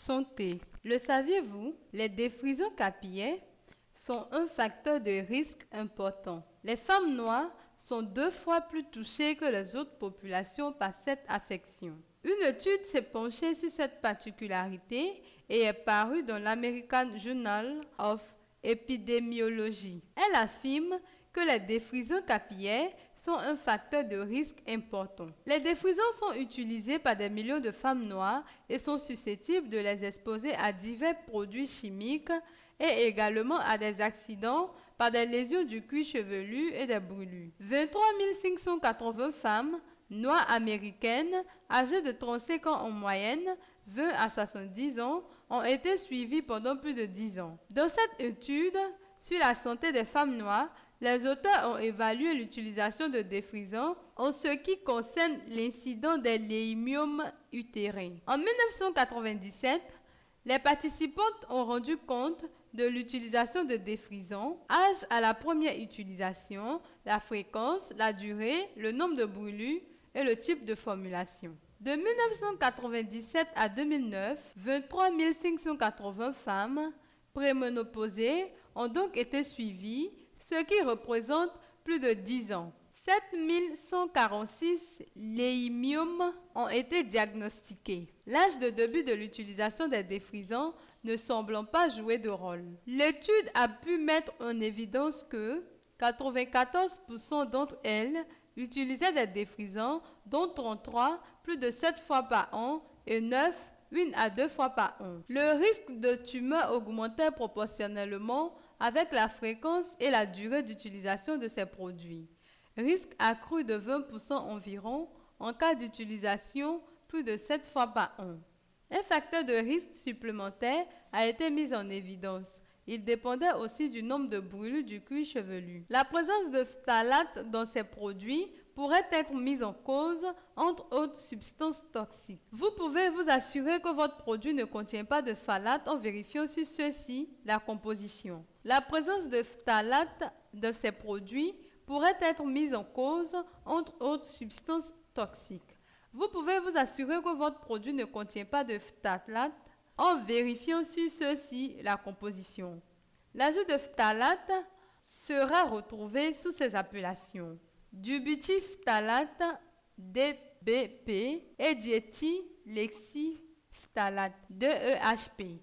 Santé. Le saviez-vous? Les défrisants capillaires sont un facteur de risque important. Les femmes noires sont 2 fois plus touchées que les autres populations par cette affection. Une étude s'est penchée sur cette particularité et est parue dans l'American Journal of Epidemiology. Elle affirme que les défrisants capillaires sont un facteur de risque important. Les défrisants sont utilisés par des millions de femmes noires et sont susceptibles de les exposer à divers produits chimiques et également à des accidents par des lésions du cuir chevelu et des brûlures. 23 580 femmes noires américaines âgées de 35 ans en moyenne, 20 à 70 ans, ont été suivies pendant plus de 10 ans. Dans cette étude sur la santé des femmes noires, les auteurs ont évalué l'utilisation de défrisants en ce qui concerne l'incident des léimyome utérins. En 1997, les participantes ont rendu compte de l'utilisation de défrisants, âge à la première utilisation, la fréquence, la durée, le nombre de brûlures et le type de formulation. De 1997 à 2009, 23 580 femmes préménopausées ont donc été suivies, ce qui représente plus de 10 ans. 7 146 léimyome ont été diagnostiqués. L'âge de début de l'utilisation des défrisants ne semblant pas jouer de rôle. L'étude a pu mettre en évidence que 94% d'entre elles utilisaient des défrisants, dont 33 plus de 7 fois par an et 9 1 à 2 fois par an. Le risque de tumeur augmentait proportionnellement avec la fréquence et la durée d'utilisation de ces produits. Risque accru de 20% environ en cas d'utilisation plus de 7 fois par an. Un facteur de risque supplémentaire a été mis en évidence. Il dépendait aussi du nombre de brûlures du cuir chevelu. La présence de phtalates dans ces produits pourrait être mise en cause, entre autres substances toxiques. Vous pouvez vous assurer que votre produit ne contient pas de phtalates en vérifiant sur ceux-ci la composition. La présence de phtalates de ces produits pourrait être mise en cause, entre autres substances toxiques. Vous pouvez vous assurer que votre produit ne contient pas de phtalates en vérifiant sur ceux-ci la composition. L'ajout de phtalates sera retrouvé sous ces appellations: dibutyphthalate, DBP, et diéthylhexyphthalate, DEHP.